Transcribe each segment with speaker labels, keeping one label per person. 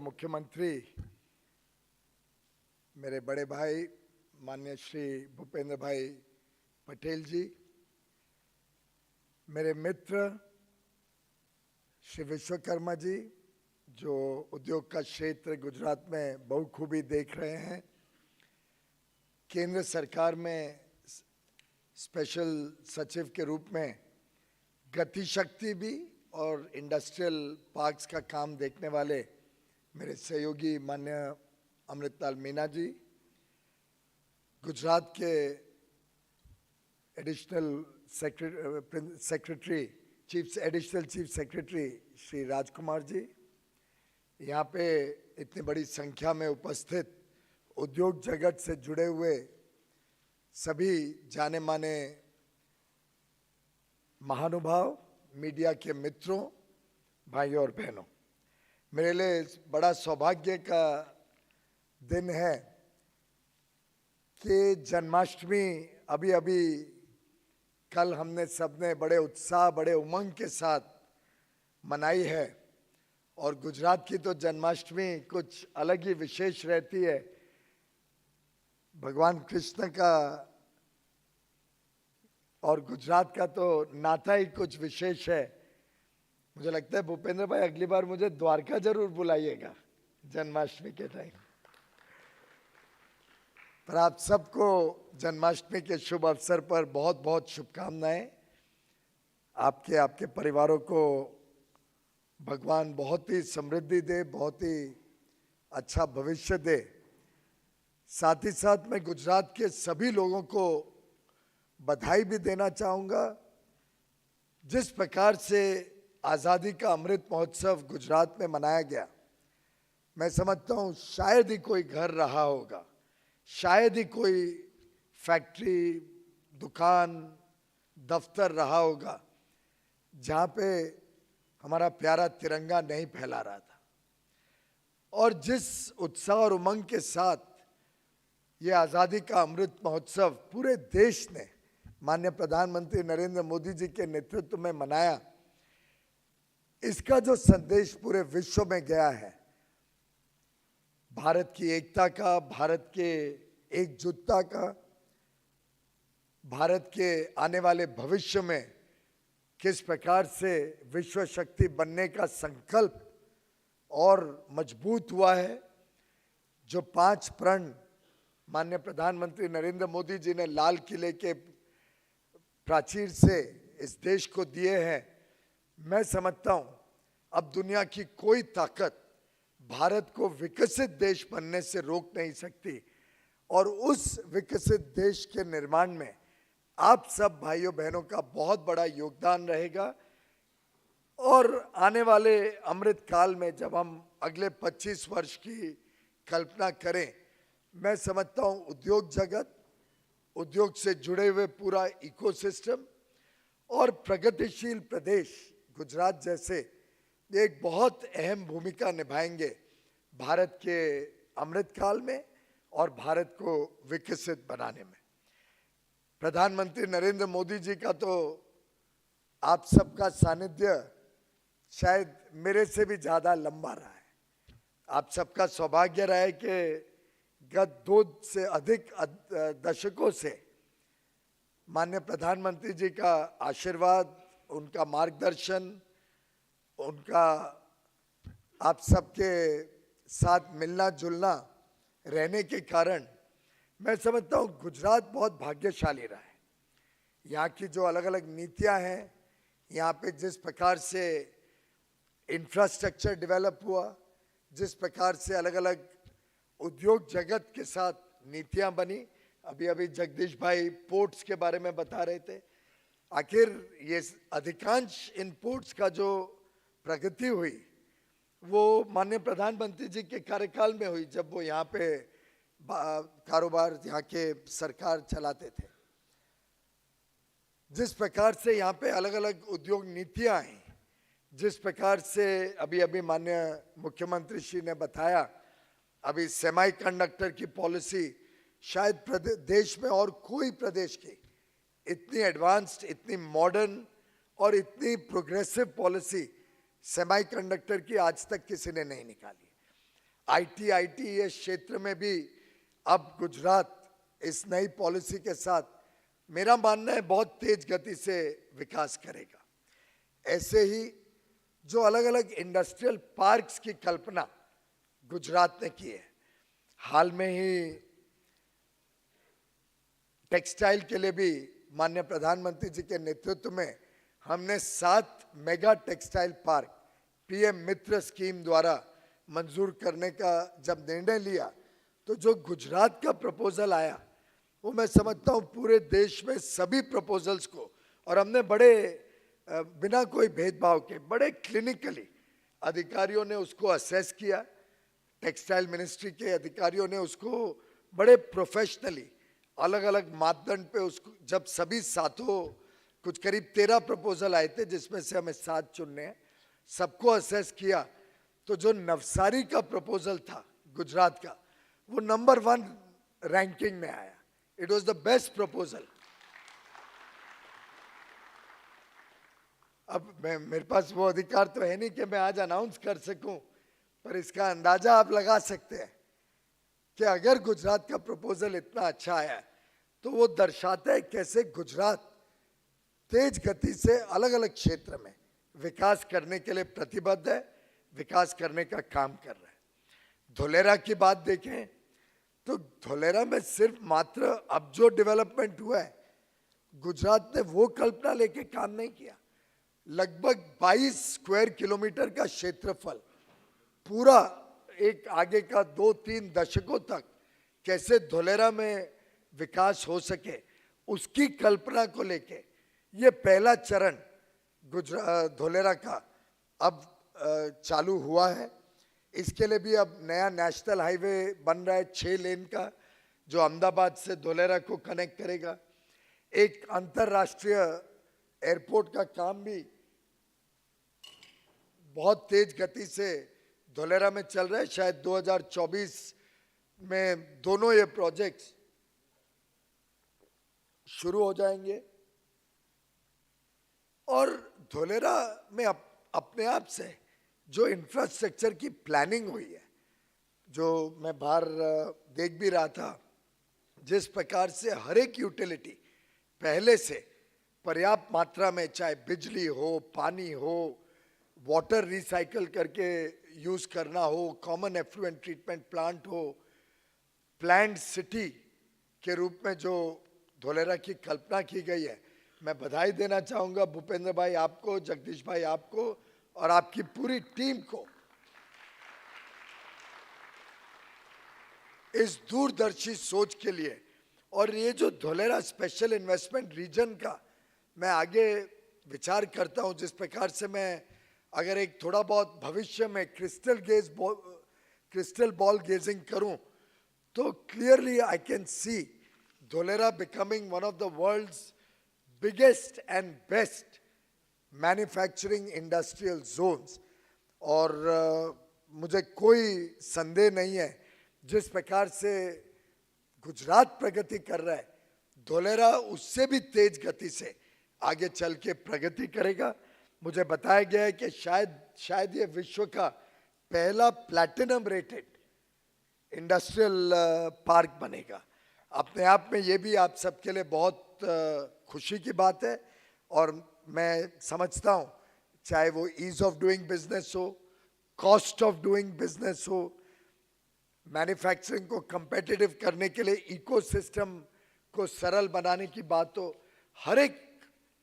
Speaker 1: मुख्यमंत्री मेरे बड़े भाई माननीय श्री भूपेंद्र भाई पटेल जी, मेरे मित्र श्री विश्वकर्मा जी जो उद्योग का क्षेत्र गुजरात में बहुखूबी देख रहे हैं, केंद्र सरकार में स्पेशल सचिव के रूप में गति शक्ति भी और इंडस्ट्रियल पार्क्स का काम देखने वाले मेरे सहयोगी माननीय अमृतलाल मीना जी, गुजरात के additional additional chief secretary Shri Rajkumar ji, यहाँ पे इतनी बड़ी संख्या में उपस्थित उद्योग जगत से जुड़े हुए सभी जाने माने महानुभाव, मीडिया के मित्रों, भाइयों और बहनों, मेरे लिए बड़ा सौभाग्य का दिन है कि जन्माष्टमी अभी कल हमने सबने बड़े उत्साह, बड़े उमंग के साथ मनाई है। और गुजरात की तो जन्माष्टमी कुछ अलग ही विशेष रहती है। भगवान कृष्ण का और गुजरात का तो नाता ही कुछ विशेष है। मुझे लगता है भूपेंद्र भाई अगली बार मुझे द्वारका जरूर बुलाइएगा जन्माष्टमी के टाइम। पर आप सबको जन्माष्टमी के शुभ अवसर पर बहुत बहुत शुभकामनाएं। आपके परिवारों को भगवान बहुत ही समृद्धि दे, बहुत ही अच्छा भविष्य दे। साथ ही साथ मैं गुजरात के सभी लोगों को बधाई भी देना चाहूँगा। जिस प्रकार से आज़ादी का अमृत महोत्सव गुजरात में मनाया गया, मैं समझता हूँ शायद ही कोई घर रहा होगा, शायद ही कोई फैक्ट्री, दुकान, दफ्तर रहा होगा जहाँ पे हमारा प्यारा तिरंगा नहीं फहरा रहा था। और जिस उत्साह और उमंग के साथ ये आज़ादी का अमृत महोत्सव पूरे देश ने माननीय प्रधानमंत्री नरेंद्र मोदी जी के नेतृत्व में मनाया, इसका जो संदेश पूरे विश्व में गया है, भारत की एकता का, भारत के एकजुटता का, भारत के आने वाले भविष्य में किस प्रकार से विश्व शक्ति बनने का संकल्प और मजबूत हुआ है। जो 5 प्रण माननीय प्रधानमंत्री नरेंद्र मोदी जी ने लाल किले के प्राचीर से इस देश को दिए हैं, मैं समझता हूं अब दुनिया की कोई ताकत भारत को विकसित देश बनने से रोक नहीं सकती। और उस विकसित देश के निर्माण में आप सब भाइयों बहनों का बहुत बड़ा योगदान रहेगा। और आने वाले अमृत काल में जब हम अगले 25 वर्ष की कल्पना करें, मैं समझता हूं उद्योग जगत, उद्योग से जुड़े हुए पूरा इकोसिस्टम और प्रगतिशील प्रदेश गुजरात जैसे एक बहुत अहम भूमिका निभाएंगे भारत के अमृत काल में और भारत को विकसित बनाने में। प्रधानमंत्री नरेंद्र मोदी जी का तो आप सबका सानिध्य शायद मेरे से भी ज़्यादा लंबा रहा है। आप सबका सौभाग्य रहा है कि गत 2 से अधिक दशकों से माननीय प्रधानमंत्री जी का आशीर्वाद, उनका मार्गदर्शन, उनका आप सबके साथ मिलना जुलना रहने के कारण मैं समझता हूँ गुजरात बहुत भाग्यशाली रहा है। यहाँ की जो अलग अलग नीतियाँ हैं, यहाँ पे जिस प्रकार से इंफ्रास्ट्रक्चर डेवलप हुआ, जिस प्रकार से अलग अलग उद्योग जगत के साथ नीतियाँ बनी, अभी जगदीश भाई पोर्ट्स के बारे में बता रहे थे। आखिर ये अधिकांश इन पोर्ट्स का जो प्रगति हुई वो माननीय प्रधानमंत्री जी के कार्यकाल में हुई, जब वो यहाँ पे कारोबार यहाँ के सरकार चलाते थे। जिस प्रकार से यहाँ पे अलग अलग उद्योग नीतियाँ आई, जिस प्रकार से अभी माननीय मुख्यमंत्री श्री ने बताया, अभी सेमीकंडक्टर की पॉलिसी शायद देश में और कोई प्रदेश की इतनी एडवांस्ड, इतनी मॉडर्न और इतनी प्रोग्रेसिव पॉलिसी सेमीकंडक्टर की आज तक किसी ने नहीं निकाली। आईटी ये क्षेत्र में भी अब गुजरात इस नई पॉलिसी के साथ मेरा मानना है बहुत तेज गति से विकास करेगा। ऐसे ही जो अलग अलग इंडस्ट्रियल पार्क्स की कल्पना गुजरात ने की है, हाल में ही टेक्सटाइल के लिए भी माननीय प्रधानमंत्री जी के नेतृत्व में हमने 7 मेगा टेक्सटाइल पार्क पीएम मित्र स्कीम द्वारा मंजूर करने का जब निर्णय लिया, तो जो गुजरात का प्रपोजल आया वो मैं समझता हूँ पूरे देश में सभी प्रपोजल्स को, और हमने बड़े बिना कोई भेदभाव के बड़े क्लिनिकली अधिकारियों ने उसको असेस किया। टेक्सटाइल मिनिस्ट्री के अधिकारियों ने उसको बड़े प्रोफेशनली अलग अलग मापदंड पे उसको, जब सभी सातों कुछ करीब 13 प्रपोजल आए थे जिसमें से हमें 7 चुनने हैं, सबको असेस किया, तो जो नवसारी का प्रपोजल था गुजरात का वो नंबर 1 रैंकिंग में आया। It was the best proposal. अब मेरे पास वो अधिकार तो है नहीं कि मैं आज अनाउंस कर सकूं, पर इसका अंदाजा आप लगा सकते हैं कि अगर गुजरात का प्रपोजल इतना अच्छा आया तो वो दर्शाता है कैसे गुजरात तेज गति से अलग अलग क्षेत्र में विकास करने के लिए प्रतिबद्ध है, विकास करने का काम कर रहा है। धोलेरा की बात देखें तो धोलेरा में सिर्फ मात्र अब जो डेवलपमेंट हुआ है, गुजरात ने वो कल्पना लेके काम नहीं किया। लगभग 22 स्क्वायर किलोमीटर का क्षेत्रफल, पूरा एक आगे का 2-3 दशकों तक कैसे धोलेरा में विकास हो सके उसकी कल्पना को लेके ये पहला चरण धोलेरा का अब चालू हुआ है। इसके लिए भी अब नया नेशनल हाईवे बन रहा है 6 लेन का, जो अहमदाबाद से धोलेरा को कनेक्ट करेगा। एक अंतरराष्ट्रीय एयरपोर्ट का काम भी बहुत तेज गति से धोलेरा में चल रहा है। शायद 2024 में दोनों ये प्रोजेक्ट्स शुरू हो जाएंगे। और धोलेरा में अपने आप से जो इंफ्रास्ट्रक्चर की प्लानिंग हुई है, जो मैं बाहर देख भी रहा था, जिस प्रकार से हर एक यूटिलिटी पहले से पर्याप्त मात्रा में, चाहे बिजली हो, पानी हो, वाटर रिसाइकल करके यूज करना हो, कॉमन एफ्लुएंट ट्रीटमेंट प्लांट हो, प्लान्ड सिटी के रूप में जो धोलेरा की कल्पना की गई है, मैं बधाई देना चाहूंगा भूपेंद्र भाई आपको, जगदीश भाई आपको और आपकी पूरी टीम को इस दूरदर्शी सोच के लिए। और ये जो धोलेरा स्पेशल इन्वेस्टमेंट रीजन का मैं आगे विचार करता हूं, जिस प्रकार से मैं अगर एक थोड़ा बहुत भविष्य में क्रिस्टल बॉल गेजिंग करूं, तो clearly I can see Dholera becoming one of the world's biggest and best manufacturing industrial zones. और मुझे कोई संदेह नहीं है जिस प्रकार से गुजरात प्रगति कर रहा है, धोलेरा उससे भी तेज गति से आगे चल के प्रगति करेगा। मुझे बताया गया है कि शायद ये विश्व का पहला प्लैटिनम रेटेड इंडस्ट्रियल पार्क बनेगा। अपने आप में ये भी आप सबके लिए बहुत खुशी की बात है। और मैं समझता हूँ चाहे वो ईज ऑफ डूइंग बिजनेस हो, कॉस्ट ऑफ डूइंग बिजनेस हो, मैन्युफैक्चरिंग को कंपेटिटिव करने के लिए इकोसिस्टम को सरल बनाने की बात हो, हर एक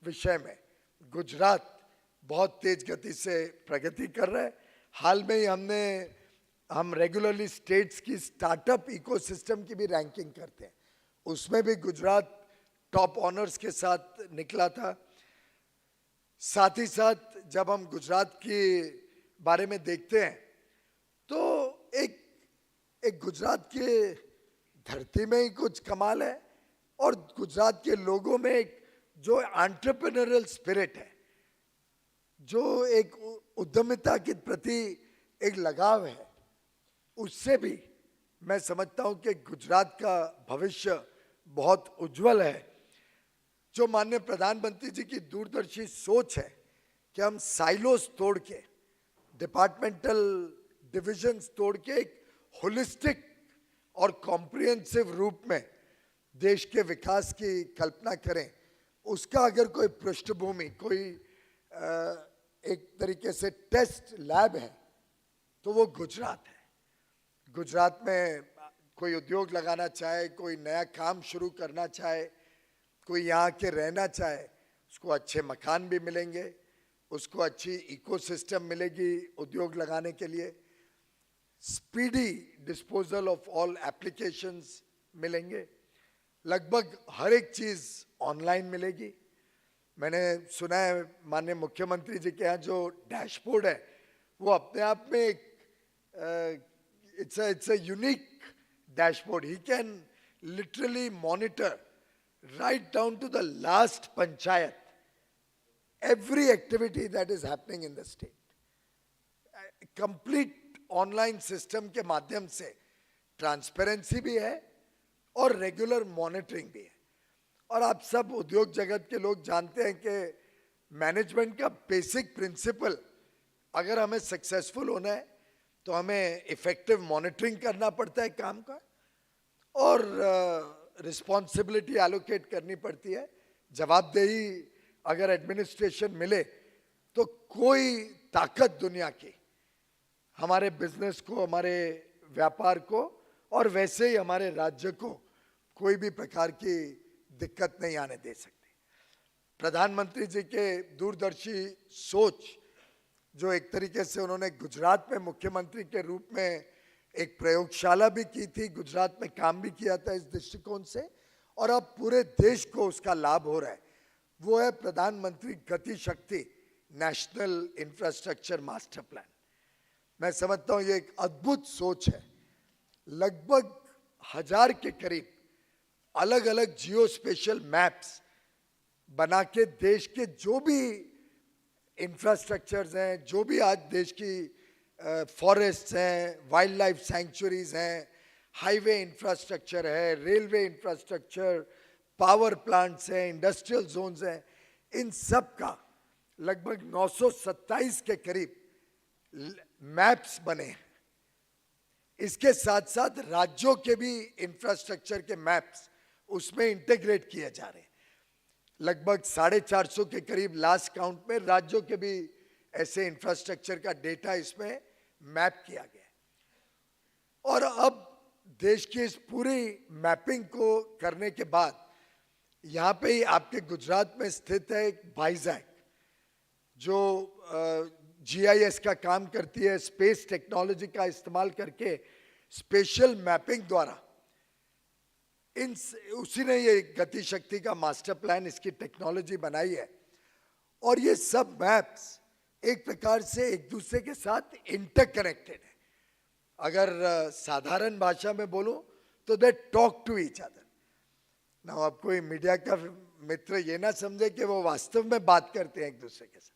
Speaker 1: विषय में गुजरात बहुत तेज गति से प्रगति कर रहा है। हाल में ही हम रेगुलरली स्टेट्स की स्टार्टअप इकोसिस्टम की भी रैंकिंग करते हैं, उसमें भी गुजरात टॉप ऑनर्स के साथ निकला था। साथ ही साथ जब हम गुजरात के बारे में देखते हैं तो एक गुजरात के धरती में ही कुछ कमाल है, और गुजरात के लोगों में एक जो एंटरप्रेन्योरियल स्पिरिट है, जो एक उद्यमिता के प्रति एक लगाव है, उससे भी मैं समझता हूं कि गुजरात का भविष्य बहुत उज्जवल है। जो माननीय प्रधानमंत्री जी की दूरदर्शी सोच है कि हम साइलोस तोड़ के, डिपार्टमेंटल डिविजन्स तोड़ के एक होलिस्टिक और कॉम्प्रिहेंसिव रूप में देश के विकास की कल्पना करें, उसका अगर कोई पृष्ठभूमि, कोई एक तरीके से टेस्ट लैब है, तो वो गुजरात है। गुजरात में कोई उद्योग लगाना चाहे, कोई नया काम शुरू करना चाहे, कोई यहाँ के रहना चाहे, उसको अच्छे मकान भी मिलेंगे, उसको अच्छी इकोसिस्टम मिलेगी उद्योग लगाने के लिए, speedy disposal of all applications मिलेंगे, लगभग हर एक चीज़ ऑनलाइन मिलेगी। मैंने सुना है माननीय मुख्यमंत्री जी के यहाँ जो डैशबोर्ड है वो अपने आप में एक it's a unique dashboard. He can literally monitor right down to the last panchayat every activity that is happening in the state. Complete online system के माध्यम से ट्रांसपेरेंसी भी है और रेगुलर मॉनिटरिंग भी है। और आप सब उद्योग जगत के लोग जानते हैं कि मैनेजमेंट का बेसिक प्रिंसिपल, अगर हमें सक्सेसफुल होना है तो हमें इफेक्टिव मॉनिटरिंग करना पड़ता है काम का और रिस्पॉन्सिबिलिटी एलोकेट करनी पड़ती है। जवाबदेही अगर एडमिनिस्ट्रेशन मिले तो कोई ताकत दुनिया की हमारे बिजनेस को, हमारे व्यापार को और वैसे ही हमारे राज्य को कोई भी प्रकार की दिक्कत नहीं आने दे सकती। प्रधानमंत्री जी के दूरदर्शी सोच, जो एक तरीके से उन्होंने गुजरात में मुख्यमंत्री के रूप में एक प्रयोगशाला भी की थी, गुजरात में काम भी किया था इस दृष्टिकोण से, और अब पूरे देश को उसका लाभ हो रहा है, वो है प्रधानमंत्री गति शक्ति नेशनल इंफ्रास्ट्रक्चर मास्टर प्लान। मैं समझता हूँ ये एक अद्भुत सोच है। लगभग 1000 के करीब अलग अलग जियो स्पेशल मैप्स बना के देश के जो भी इंफ्रास्ट्रक्चर्स हैं, जो भी आज देश की फॉरेस्ट्स हैं, वाइल्ड लाइफ सेंचुरीज हैं, हाईवे इंफ्रास्ट्रक्चर है, रेलवे इंफ्रास्ट्रक्चर, पावर प्लांट्स हैं, इंडस्ट्रियल जोन्स हैं, इन सब का लगभग 927 के करीब मैप्स बने हैं। इसके साथ साथ राज्यों के भी इंफ्रास्ट्रक्चर के मैप्स उसमें इंटीग्रेट किए जा रहे हैं। लगभग 450 के करीब लास्ट काउंट में राज्यों के भी ऐसे इंफ्रास्ट्रक्चर का डेटा इसमें मैप किया गया है। और अब देश की इस पूरी मैपिंग को करने के बाद यहाँ पे ही आपके गुजरात में स्थित है एक वाइजैक, जो GIS का काम करती है, स्पेस टेक्नोलॉजी का इस्तेमाल करके स्पेशल मैपिंग द्वारा उसी ने ये गति शक्ति का मास्टर प्लान, इसकी टेक्नोलॉजी बनाई है। और ये सब मैप्स एक प्रकार से एक दूसरे के साथ इंटरकनेक्टेड है। अगर साधारण भाषा में बोलूं तो they talk to each other. ना अब कोई मीडिया का मित्र ये ना समझे कि वो वास्तव में बात करते हैं एक दूसरे के साथ।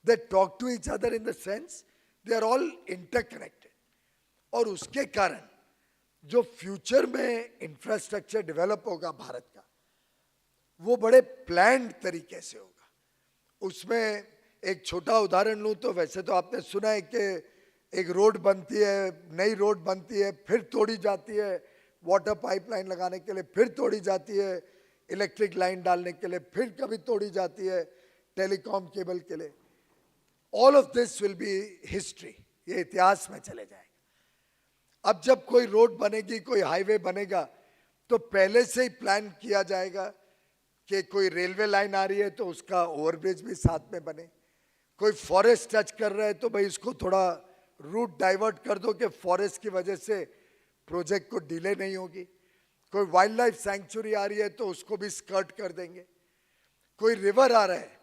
Speaker 1: They talk to each other in the sense they are all interconnected. और उसके कारण जो फ्यूचर में इंफ्रास्ट्रक्चर डेवलप होगा भारत का, वो बड़े प्लान्ड तरीके से होगा। उसमें एक छोटा उदाहरण लूं तो वैसे तो आपने सुना है कि एक रोड बनती है, नई रोड बनती है, फिर तोड़ी जाती है वाटर पाइपलाइन लगाने के लिए, फिर तोड़ी जाती है इलेक्ट्रिक लाइन डालने के लिए, फिर कभी तोड़ी जाती है टेलीकॉम केबल के लिए। All of this will be history, ये इतिहास में चले जाएगा। अब जब कोई रोड बनेगी, कोई हाईवे बनेगा, तो पहले से ही प्लान किया जाएगा कि कोई रेलवे लाइन आ रही है तो उसका ओवरब्रिज भी साथ में बने। कोई फॉरेस्ट टच कर रहा है तो भाई इसको थोड़ा रूट डाइवर्ट कर दो कि फॉरेस्ट की वजह से प्रोजेक्ट को डिले नहीं होगी। कोई वाइल्ड लाइफ सैंक्चुरी आ रही है तो उसको भी स्कर्ट कर देंगे। कोई रिवर आ रहा है,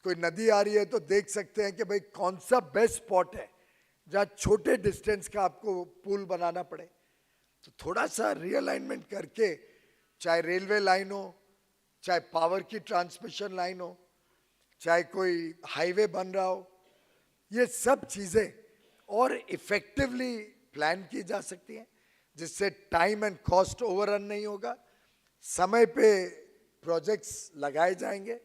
Speaker 1: कोई नदी आ रही है तो देख सकते हैं कि भाई कौन सा बेस्ट स्पॉट है जहाँ छोटे डिस्टेंस का आपको पुल बनाना पड़े। तो थोड़ा सा रीअलाइनमेंट करके, चाहे रेलवे लाइन हो, चाहे पावर की ट्रांसमिशन लाइन हो, चाहे कोई हाईवे बन रहा हो, ये सब चीज़ें और इफेक्टिवली प्लान की जा सकती हैं, जिससे टाइम एंड कॉस्ट ओवररन नहीं होगा, समय पे प्रोजेक्ट्स लगाए जाएंगे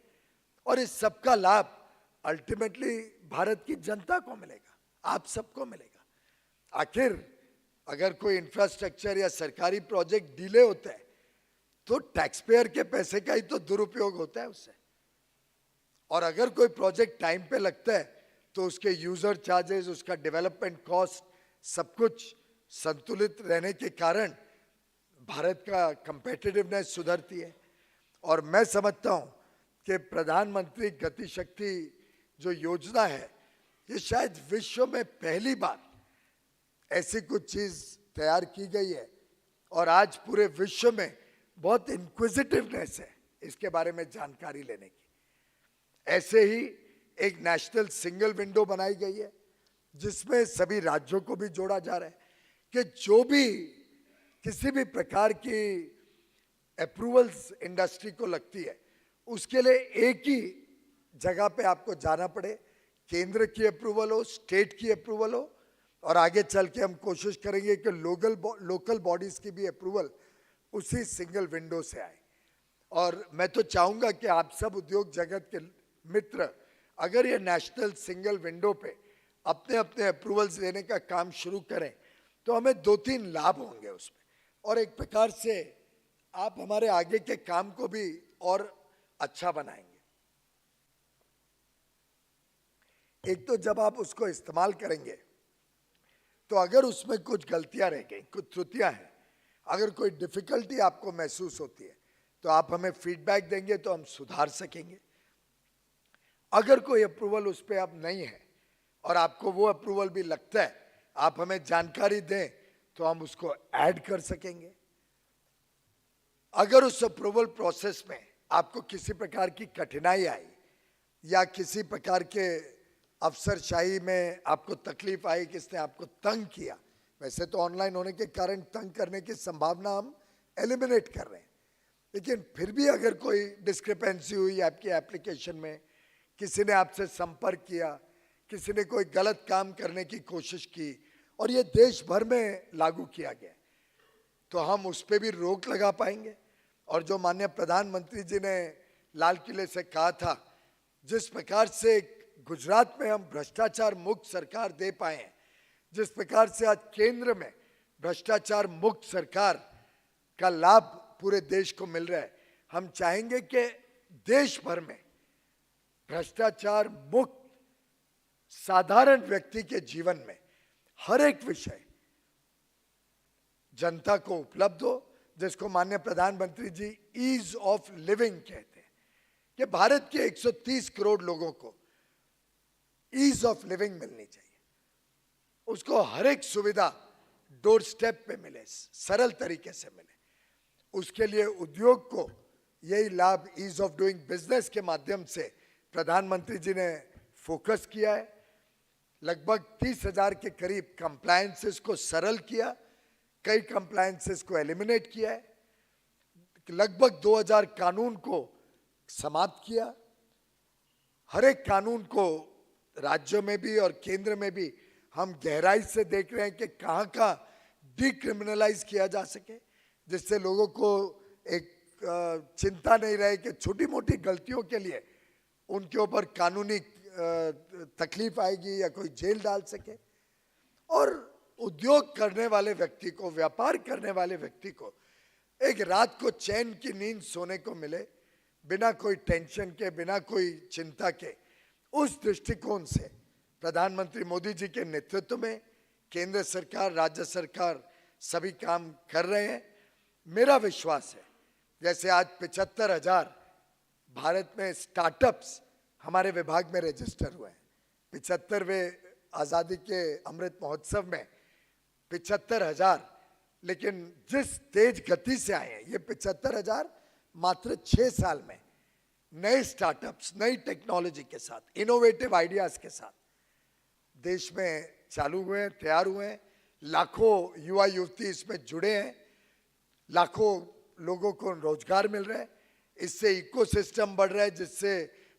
Speaker 1: और इस सब का लाभ अल्टीमेटली भारत की जनता को मिलेगा, आप सबको मिलेगा। आखिर अगर कोई इंफ्रास्ट्रक्चर या सरकारी प्रोजेक्ट डिले होता है तो टैक्स पेयर के पैसे का ही तो दुरुपयोग होता है उससे। और अगर कोई प्रोजेक्ट टाइम पे लगता है तो उसके यूजर चार्जेस, उसका डेवलपमेंट कॉस्ट, सब कुछ संतुलित रहने के कारण भारत का कंपेटिटिवनेस सुधरती है। और मैं समझता हूं कि प्रधानमंत्री गति शक्ति जो योजना है, ये शायद विश्व में पहली बार ऐसी कुछ चीज तैयार की गई है और आज पूरे विश्व में बहुत इंक्विजिटिवनेस है इसके बारे में जानकारी लेने की। ऐसे ही एक नेशनल सिंगल विंडो बनाई गई है जिसमें सभी राज्यों को भी जोड़ा जा रहा है कि जो भी किसी भी प्रकार की अप्रूवल्स इंडस्ट्री को लगती है उसके लिए एक ही जगह पे आपको जाना पड़े, केंद्र की अप्रूवल हो, स्टेट की अप्रूवल हो, और आगे चल के हम कोशिश करेंगे कि लोकल बॉडीज की भी अप्रूवल उसी सिंगल विंडो से आए। और मैं तो चाहूंगा कि आप सब उद्योग जगत के मित्र अगर ये नेशनल सिंगल विंडो पे अपने अपने अप्रूवल्स लेने का काम शुरू करें तो हमें 2-3 लाभ होंगे उसमें, और एक प्रकार से आप हमारे आगे के काम को भी और अच्छा बनाएंगे। एक तो जब आप उसको इस्तेमाल करेंगे तो अगर उसमें कुछ गलतियां रह गई, कुछ त्रुटियां हैं, अगर कोई डिफिकल्टी आपको महसूस होती है तो आप हमें फीडबैक देंगे तो हम सुधार सकेंगे। अगर कोई अप्रूवल उस पर अब नहीं है और आपको वो अप्रूवल भी लगता है, आप हमें जानकारी दें तो हम उसको ऐड कर सकेंगे। अगर उस अप्रूवल प्रोसेस में आपको किसी प्रकार की कठिनाई आई या किसी प्रकार के अफसरशाही में आपको तकलीफ आई, किसने आपको तंग किया, वैसे तो ऑनलाइन होने के कारण तंग करने की संभावना हम एलिमिनेट कर रहे हैं, लेकिन फिर भी अगर कोई डिस्क्रिपेंसी हुई आपकी एप्लीकेशन में, किसी ने आपसे संपर्क किया, किसी ने कोई गलत काम करने की कोशिश की और ये देश भर में लागू किया गया, तो हम उस पर भी रोक लगा पाएंगे। और जो माननीय प्रधानमंत्री जी ने लाल किले से कहा था, जिस प्रकार से गुजरात में हम भ्रष्टाचार मुक्त सरकार दे पाए हैं, जिस प्रकार से आज केंद्र में भ्रष्टाचार मुक्त सरकार का लाभ पूरे देश को मिल रहा है, हम चाहेंगे कि देश भर में भ्रष्टाचार मुक्त साधारण व्यक्ति के जीवन में हर एक विषय जनता को उपलब्ध हो, जिसको माननीय प्रधानमंत्री जी ईज ऑफ लिविंग कहते हैं, कि भारत के 130 करोड़ लोगों को ईज ऑफ लिविंग मिलनी चाहिए, उसको हर एक सुविधा डोर स्टेप पे मिले, सरल तरीके से मिले। उसके लिए उद्योग को यही लाभ ईज ऑफ डूइंग बिजनेस के माध्यम से प्रधानमंत्री जी ने फोकस किया है। लगभग 30,000 के करीब कंप्लायंसेस को सरल किया, कई कंप्लायंसेस को एलिमिनेट किया है, लगभग 2000 कानून को समाप्त किया। हर एक कानून को राज्यों में भी और केंद्र में भी हम गहराई से देख रहे हैं कि कहाँ डिक्रिमिनलाइज किया जा सके, जिससे लोगों को एक चिंता नहीं रहे कि छोटी मोटी गलतियों के लिए उनके ऊपर कानूनी तकलीफ आएगी या कोई जेल डाल सके। और उद्योग करने वाले व्यक्ति को, व्यापार करने वाले व्यक्ति को एक रात को चैन की नींद सोने को मिले, बिना कोई टेंशन के, बिना कोई चिंता के। उस दृष्टिकोण से प्रधानमंत्री मोदी जी के नेतृत्व में केंद्र सरकार, राज्य सरकार सभी काम कर रहे हैं। मेरा विश्वास है, जैसे आज 75,000 भारत में स्टार्टअप्स हमारे विभाग में रजिस्टर हुए हैं, 75वें आज़ादी के अमृत महोत्सव में 75,000, लेकिन जिस तेज गति से आए हैं ये 75,000 मात्र 6 साल में नए स्टार्टअप्स, नई टेक्नोलॉजी के साथ, इनोवेटिव आइडियाज के साथ देश में चालू हुए हैं, तैयार हुए हैं। लाखों युवा युवती इसमें जुड़े हैं, लाखों लोगों को रोजगार मिल रहा है, इससे इकोसिस्टम बढ़ रहा है, जिससे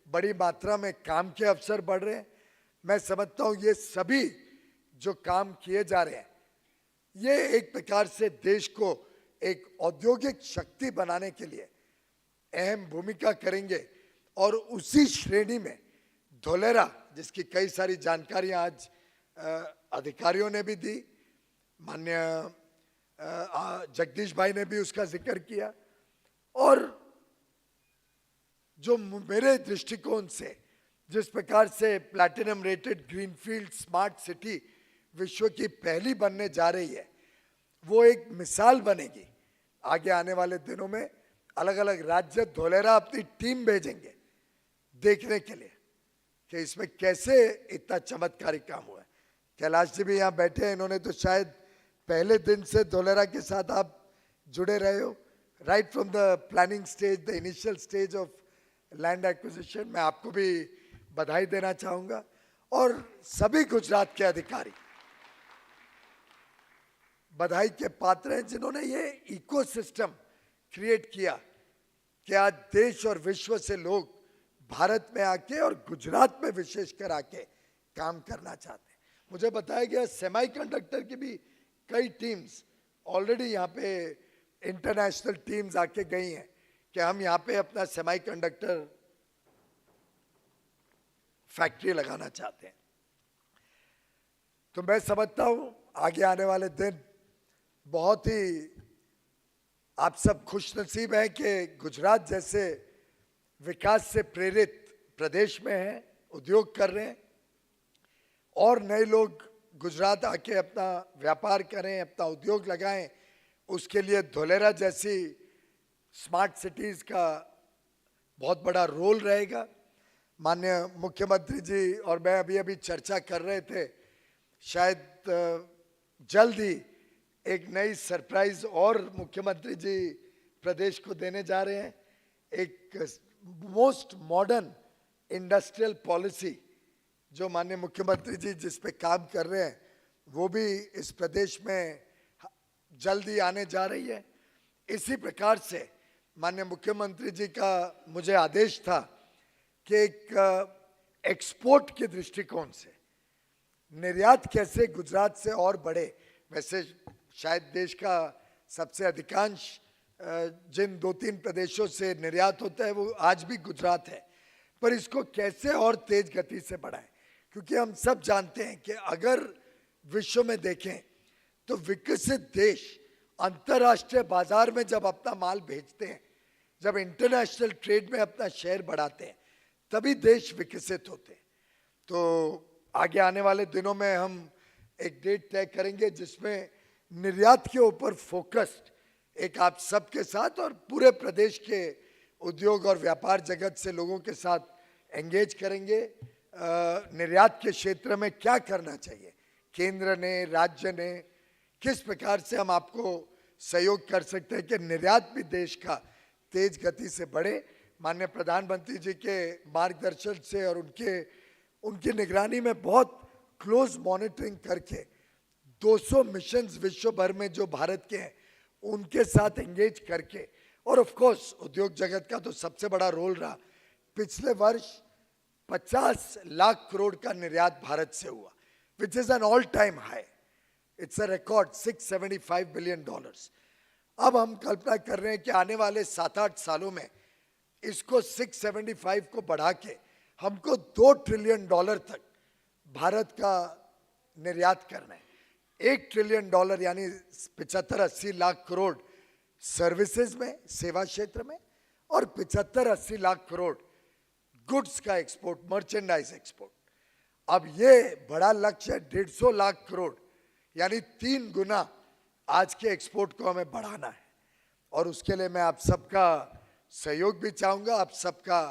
Speaker 1: बड़ी मात्रा में काम के अवसर बढ़ रहे हैं। मैं समझता हूँ ये सभी जो काम किए जा रहे हैं, ये एक प्रकार से देश को एक औद्योगिक शक्ति बनाने के लिए अहम भूमिका करेंगे। और उसी श्रेणी में धोलेरा, जिसकी कई सारी जानकारियां आज अधिकारियों ने भी दी, माननीय जगदीश भाई ने भी उसका जिक्र किया। और जो मेरे दृष्टिकोण से जिस प्रकार से platinum rated greenfield smart city विश्व की पहली बनने जा रही है, वो एक मिसाल बनेगी। आगे आने वाले दिनों में अलग अलग राज्य धोलेरा अपनी टीम भेजेंगे देखने के लिए कि इसमें कैसे इतना चमत्कारिक काम हुआ है। कैलाश जी भी यहाँ बैठे हैं, इन्होंने तो शायद पहले दिन से धोलेरा के साथ आप जुड़े रहे हो, right from the planning stage, the initial stage of land acquisition. मैं आपको भी बधाई देना चाहूंगा और सभी गुजरात के अधिकारी बधाई के पात्र हैं जिन्होंने ये इकोसिस्टम क्रिएट किया कि आज देश और विश्व से लोग भारत में आके और गुजरात में विशेषकर आके काम करना चाहते हैं। मुझे बताया गया सेमीकंडक्टर की भी कई टीम्स ऑलरेडी यहाँ पे इंटरनेशनल टीम्स आके गई हैं कि हम यहाँ पे अपना सेमीकंडक्टर फैक्ट्री लगाना चाहते हैं। तो मैं समझता हूँ आगे आने वाले दिन बहुत ही आप सब खुशनसीब हैं कि गुजरात जैसे विकास से प्रेरित प्रदेश में हैं, उद्योग कर रहे हैं और नए लोग गुजरात आके अपना व्यापार करें, अपना उद्योग लगाएं। उसके लिए धोलेरा जैसी स्मार्ट सिटीज़ का बहुत बड़ा रोल रहेगा। माननीय मुख्यमंत्री जी और मैं अभी चर्चा कर रहे थे, शायद जल्द ही एक नई सरप्राइज और मुख्यमंत्री जी प्रदेश को देने जा रहे हैं। एक मोस्ट मॉडर्न इंडस्ट्रियल पॉलिसी जो माननीय मुख्यमंत्री जी जिस पे काम कर रहे हैं वो भी इस प्रदेश में जल्दी आने जा रही है। इसी प्रकार से माननीय मुख्यमंत्री जी का मुझे आदेश था कि एक एक्सपोर्ट के दृष्टिकोण से निर्यात कैसे गुजरात से और बढ़े। वैसे शायद देश का सबसे अधिकांश जिन 2-3 प्रदेशों से निर्यात होता है वो आज भी गुजरात है, पर इसको कैसे और तेज गति से बढ़ाएं, क्योंकि हम सब जानते हैं कि अगर विश्व में देखें तो विकसित देश अंतर्राष्ट्रीय बाजार में जब अपना माल भेजते हैं, जब इंटरनेशनल ट्रेड में अपना शेयर बढ़ाते हैं, तभी देश विकसित होते हैं। तो आगे आने वाले दिनों में हम एक डेट तय करेंगे जिसमें निर्यात के ऊपर फोकस्ड एक आप सबके साथ और पूरे प्रदेश के उद्योग और व्यापार जगत से लोगों के साथ एंगेज करेंगे। निर्यात के क्षेत्र में क्या करना चाहिए, केंद्र ने, राज्य ने, किस प्रकार से हम आपको सहयोग कर सकते हैं कि निर्यात भी देश का तेज गति से बढ़े। माननीय प्रधानमंत्री जी के मार्गदर्शन से और उनकी निगरानी में बहुत क्लोज मॉनिटरिंग करके 200 मिशंस विश्व भर में जो भारत के हैं उनके साथ एंगेज करके, और ऑफ कोर्स उद्योग जगत का तो सबसे बड़ा रोल रहा। पिछले वर्ष 50 लाख करोड़ का निर्यात भारत से हुआ, which is an all time high. It's a record $675 billion. अब हम कल्पना कर रहे हैं कि आने वाले 7-8 सालों में इसको 675 को बढ़ा के हमको $2 ट्रिलियन तक भारत का निर्यात करना है। $1 ट्रिलियन यानी 75-80 लाख करोड़ सर्विसेज में, सेवा क्षेत्र में, और 75-80 लाख करोड़ गुड्स का एक्सपोर्ट, मर्चेंडाइज एक्सपोर्ट। अब ये बड़ा लक्ष्य 150 लाख करोड़ यानी 3 गुना आज के एक्सपोर्ट को हमें बढ़ाना है, और उसके लिए मैं आप सबका सहयोग भी चाहूँगा, आप सबका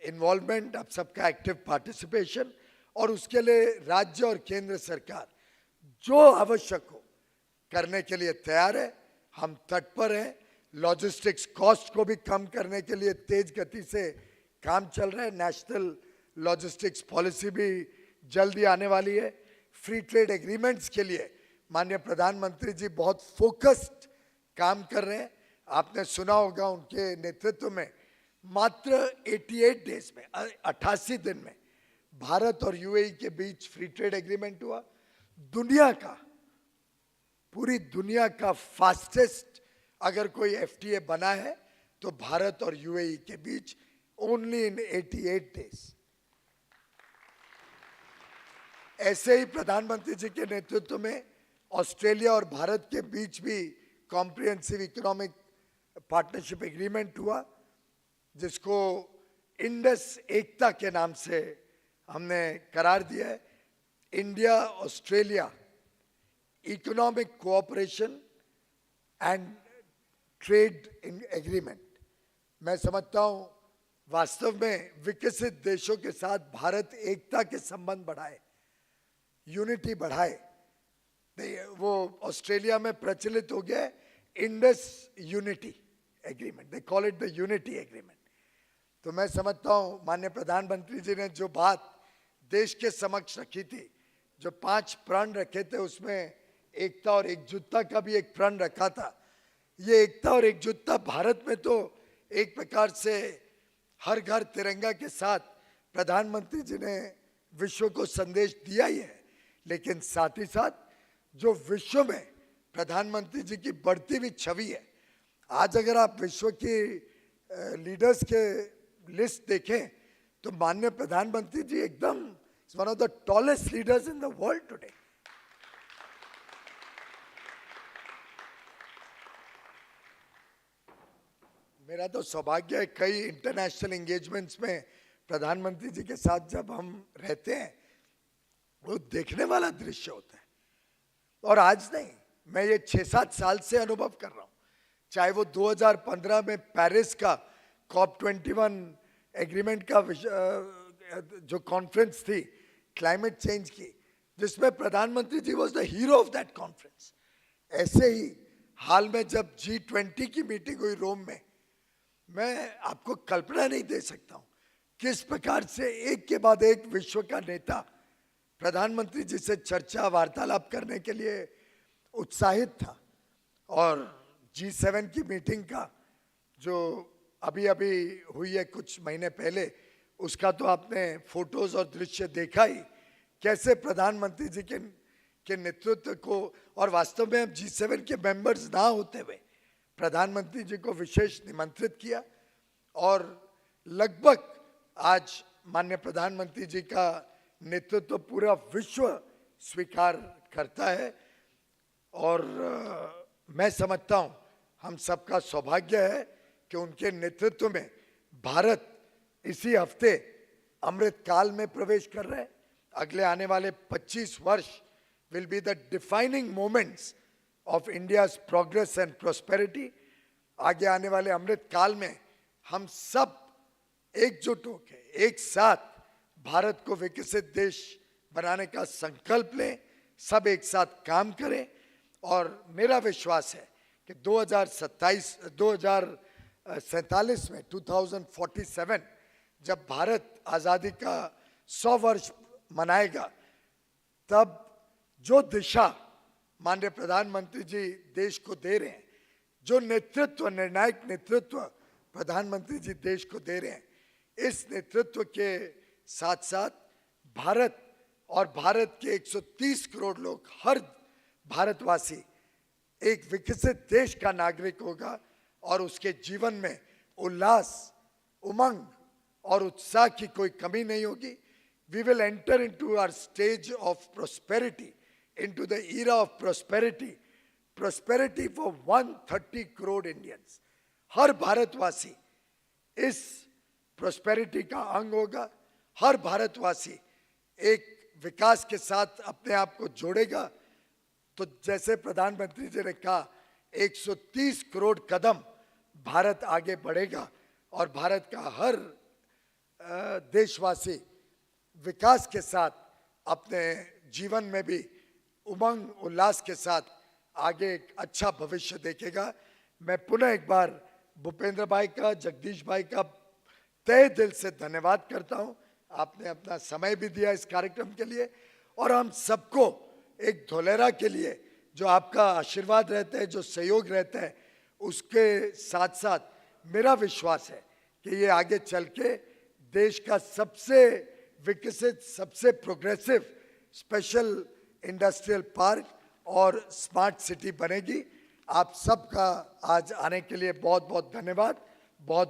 Speaker 1: इन्वॉल्वमेंट, आप सबका एक्टिव पार्टिसिपेशन, और उसके लिए राज्य और केंद्र सरकार जो आवश्यक हो करने के लिए तैयार है। हम तत्पर हैं। लॉजिस्टिक्स कॉस्ट को भी कम करने के लिए तेज गति से काम चल रहा है। नेशनल लॉजिस्टिक्स पॉलिसी भी जल्दी आने वाली है। फ्री ट्रेड एग्रीमेंट्स के लिए माननीय प्रधानमंत्री जी बहुत फोकस्ड काम कर रहे हैं। आपने सुना होगा उनके नेतृत्व में मात्र 88 डेज में, 88 दिन में भारत और यूएई के बीच फ्री ट्रेड एग्रीमेंट हुआ। दुनिया का, पूरी दुनिया का फास्टेस्ट अगर कोई एफटीए बना है तो भारत और यूएई के बीच ओनली इन 88 डेज। ऐसे ही प्रधानमंत्री जी के नेतृत्व में ऑस्ट्रेलिया और भारत के बीच भी कॉम्प्रिहेंसिव इकोनॉमिक पार्टनरशिप एग्रीमेंट हुआ, जिसको इंडस एकता के नाम से हमने करार दिया है। India Australia economic cooperation and trade agreement. मैं समझता हूं वास्तव में विकसित देशों के साथ भारत एकता के संबंध बढ़ाए, यूनिटी बढ़ाए। वो ऑस्ट्रेलिया में प्रचलित हो गया Indus unity agreement, they call it the unity agreement. तो मैं समझता हूं माननीय प्रधानमंत्री जी ने जो बात देश के समक्ष रखी थी, जो 5 प्रण रखे थे, उसमें एकता और एकजुटता का भी एक प्रण रखा था। ये एकता और एकजुटता भारत में तो एक प्रकार से हर घर तिरंगा के साथ प्रधानमंत्री जी ने विश्व को संदेश दिया ही है, लेकिन साथ ही साथ जो विश्व में प्रधानमंत्री जी की बढ़ती हुई छवि है, आज अगर आप विश्व की लीडर्स के लिस्ट देखें तो माननीय प्रधानमंत्री जी एकदम one of the tallest leaders in the world today. मेरा तो सौभाग्य है, कई इंटरनेशनल एंगेजमेंट्स में प्रधानमंत्री जी के साथ जब हम रहते हैं, वो देखने वाला दृश्य होता है। और आज नहीं, मैं ये 6-7 साल से अनुभव कर रहा हूं। चाहे वो 2015 में पेरिस का COP21 एग्रीमेंट का जो कॉन्फ्रेंस थी क्लाइमेट चेंज की, जिसमें प्रधानमंत्री ji was the hero of that conference. ऐसे ही हाल में जब G20 की मीटिंग हुई रोम में, मैं आपको कल्पना नहीं दे सकता हूं किस प्रकार से एक के बाद एक विश्व का नेता प्रधानमंत्री जी से चर्चा वार्तालाप करने के लिए उत्साहित था। और G7 की मीटिंग का जो अभी अभी हुई है कुछ महीने पहले, उसका तो आपने फोटोज और दृश्य देखा ही, कैसे प्रधानमंत्री जी के नेतृत्व को, और वास्तव में अब G7 के मेंबर्स ना होते हुए प्रधानमंत्री जी को विशेष निमंत्रित किया। और लगभग आज माननीय प्रधानमंत्री जी का नेतृत्व पूरा विश्व स्वीकार करता है। और मैं समझता हूं हम सबका सौभाग्य है कि उनके नेतृत्व में भारत इसी हफ्ते अमृत काल में प्रवेश कर रहे हैं। अगले आने वाले 25 वर्ष will be the defining moments of India's progress and prosperity. आगे आने वाले अमृत काल में हम सब एकजुट होकर एक साथ भारत को विकसित देश बनाने का संकल्प लें, सब एक साथ काम करें। और मेरा विश्वास है कि 2047 में 2047 जब भारत आज़ादी का 100 वर्ष मनाएगा, तब जो दिशा माननीय प्रधानमंत्री जी देश को दे रहे हैं, जो नेतृत्व, निर्णायक नेतृत्व प्रधानमंत्री जी देश को दे रहे हैं, इस नेतृत्व के साथ साथ भारत और भारत के 130 करोड़ लोग, हर भारतवासी एक विकसित देश का नागरिक होगा और उसके जीवन में उल्लास, उमंग और उत्साह की कोई कमी नहीं होगी। We will enter into our stage of prosperity, into the era of prosperity, prosperity for 130 crore Indians. हर भारतवासी इस prosperity का अंग होगा, हर भारतवासी एक विकास के साथ अपने आप को जोड़ेगा। तो जैसे प्रधानमंत्री जी ने कहा, 130 करोड़ कदम भारत आगे बढ़ेगा और भारत का हर देशवासी विकास के साथ अपने जीवन में भी उमंग उल्लास के साथ आगे एक अच्छा भविष्य देखेगा। मैं पुनः एक बार भूपेंद्र भाई का, जगदीश भाई का तहे दिल से धन्यवाद करता हूं। आपने अपना समय भी दिया इस कार्यक्रम के लिए, और हम सबको एक धोलेरा के लिए जो आपका आशीर्वाद रहता है, जो सहयोग रहता है, उसके साथ साथ मेरा विश्वास है कि ये आगे चल के देश का सबसे विकसित, सबसे प्रोग्रेसिव स्पेशल इंडस्ट्रियल पार्क और स्मार्ट सिटी बनेगी। आप सबका आज आने के लिए बहुत बहुत धन्यवाद। बहुत